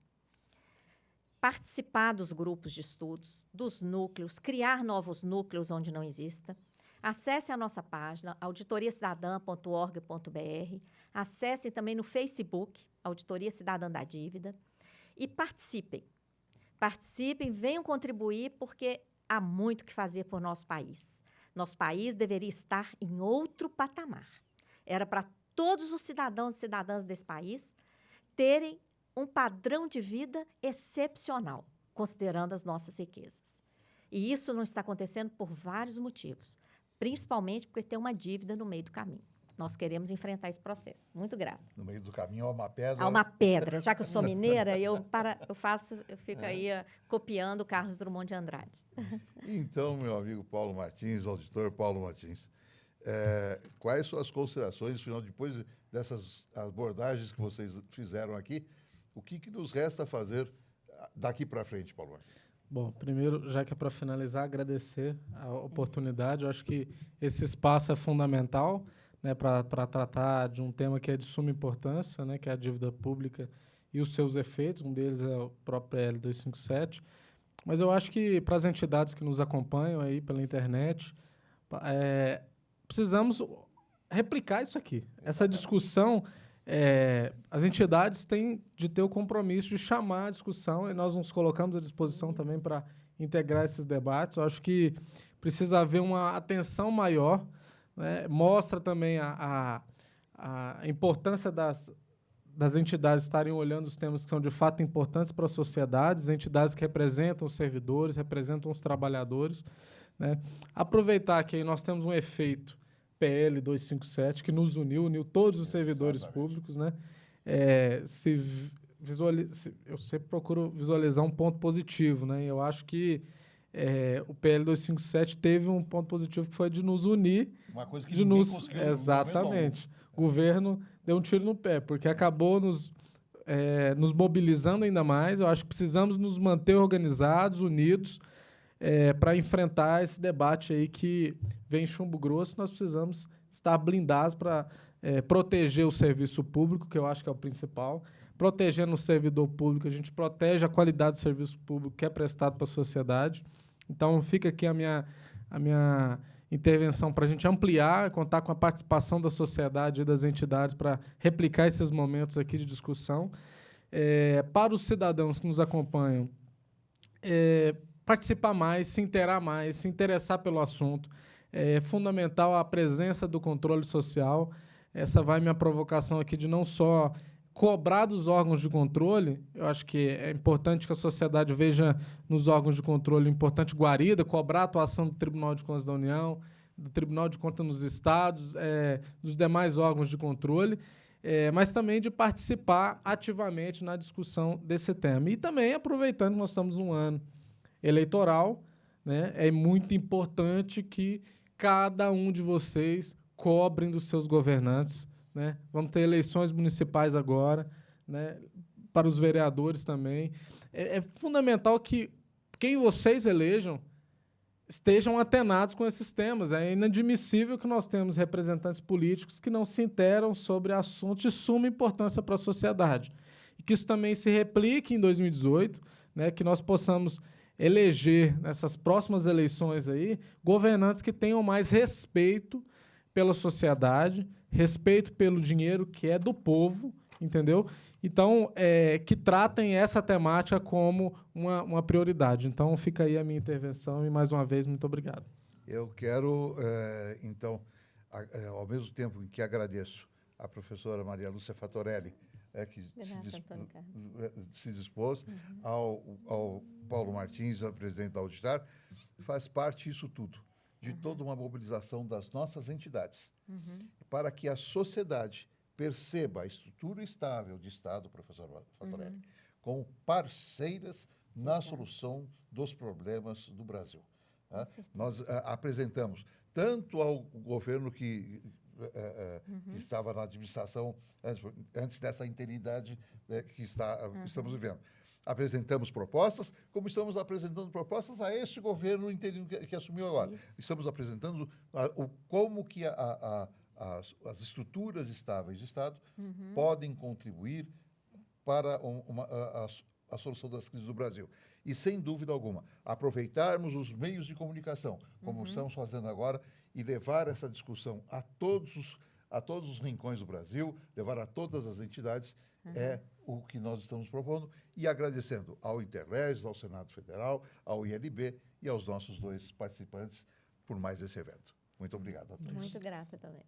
Participar dos grupos de estudos, dos núcleos, criar novos núcleos onde não exista. Acesse a nossa página, auditoriacidadã.org.br. Acessem também no Facebook, Auditoria Cidadã da Dívida. E participem. Participem, venham contribuir, porque há muito que fazer por nosso país. Nosso país deveria estar em outro patamar. Era para todos os cidadãos e cidadãs desse país terem um padrão de vida excepcional, considerando as nossas riquezas. E isso não está acontecendo por vários motivos, principalmente porque tem uma dívida no meio do caminho. Nós queremos enfrentar esse processo. Muito grata. No meio do caminho há uma pedra. Há uma pedra. Já que eu sou mineira, eu fico aí copiando o Carlos Drummond de Andrade. Então, meu amigo Paulo Martins, auditor Paulo Martins, quais suas considerações, afinal, depois dessas abordagens que vocês fizeram aqui, o que nos resta fazer daqui para frente, Paulo Martins? Bom, primeiro, já que é para finalizar, agradecer a oportunidade. Eu acho que esse espaço é fundamental, né, para tratar de um tema que é de suma importância, né, que é a dívida pública e os seus efeitos. Um deles é o próprio PL 257. Mas eu acho que para as entidades que nos acompanham aí pela internet, precisamos replicar isso aqui. Essa discussão, as entidades têm de ter o compromisso de chamar a discussão, e nós nos colocamos à disposição também para integrar esses debates. Eu acho que precisa haver uma atenção maior, né? Mostra também a importância das entidades estarem olhando os temas que são de fato importantes para a sociedade, as entidades que representam os servidores, representam os trabalhadores, né? Aproveitar que aí nós temos um efeito PL 257 que nos uniu todos os servidores públicos, né? Eu sempre procuro visualizar um ponto positivo, né? Eu acho que o PL 257 teve um ponto positivo que foi de nos unir. Uma coisa que ninguém conseguiu. Exatamente. O governo deu um tiro no pé, porque acabou nos mobilizando ainda mais. Eu acho que precisamos nos manter organizados, unidos, para enfrentar esse debate aí que vem chumbo grosso. Nós precisamos estar blindados para proteger o serviço público, que eu acho que é o principal. Protegendo o servidor público, a gente protege a qualidade do serviço público que é prestado para a sociedade. Então, fica aqui a minha intervenção para a gente ampliar, contar com a participação da sociedade e das entidades para replicar esses momentos aqui de discussão. Para os cidadãos que nos acompanham, participar mais, se inteirar mais, se interessar pelo assunto. É fundamental a presença do controle social. Essa vai minha provocação aqui de não só cobrar dos órgãos de controle. Eu acho que é importante que a sociedade veja nos órgãos de controle importante guarida, cobrar a atuação do Tribunal de Contas da União, do Tribunal de Contas nos estados, dos demais órgãos de controle, mas também de participar ativamente na discussão desse tema. E também, aproveitando que nós estamos num ano eleitoral, né, é muito importante que cada um de vocês cobrem dos seus governantes, né? Vamos ter eleições municipais agora, né? Para os vereadores também. É fundamental que quem vocês elejam estejam antenados com esses temas. É inadmissível que nós temos representantes políticos que não se interam sobre assuntos de suma importância para a sociedade. E que isso também se replique em 2018, né? Que nós possamos eleger, nessas próximas eleições aí, governantes que tenham mais respeito pela sociedade, respeito pelo dinheiro que é do povo, entendeu? Então, que tratem essa temática como uma prioridade. Então, fica aí a minha intervenção e, mais uma vez, muito obrigado. Eu quero, então, ao mesmo tempo em que agradeço a professora Maria Lúcia Fattorelli, que Renato Antônio Carlos. se dispôs, ao Paulo Martins, ao presidente da Auditar, faz parte disso tudo, de toda uma mobilização das nossas entidades, para que a sociedade perceba a estrutura estável de Estado, professor Fatorelli, como parceiras na solução dos problemas do Brasil. Tá? Nós apresentamos tanto ao governo que estava na administração antes dessa interinidade que estamos vivendo. Apresentamos propostas, como estamos apresentando propostas a este governo interino que assumiu agora. Isso. Estamos apresentando como que as estruturas estáveis de Estado podem contribuir para a solução das crises do Brasil. E, sem dúvida alguma, aproveitarmos os meios de comunicação, como estamos fazendo agora, e levar essa discussão a todos os rincões do Brasil, levar a todas as entidades, é o que nós estamos propondo, e agradecendo ao Interlegis, ao Senado Federal, ao ILB e aos nossos 2 participantes por mais esse evento. Muito obrigado a todos. Muito grata também.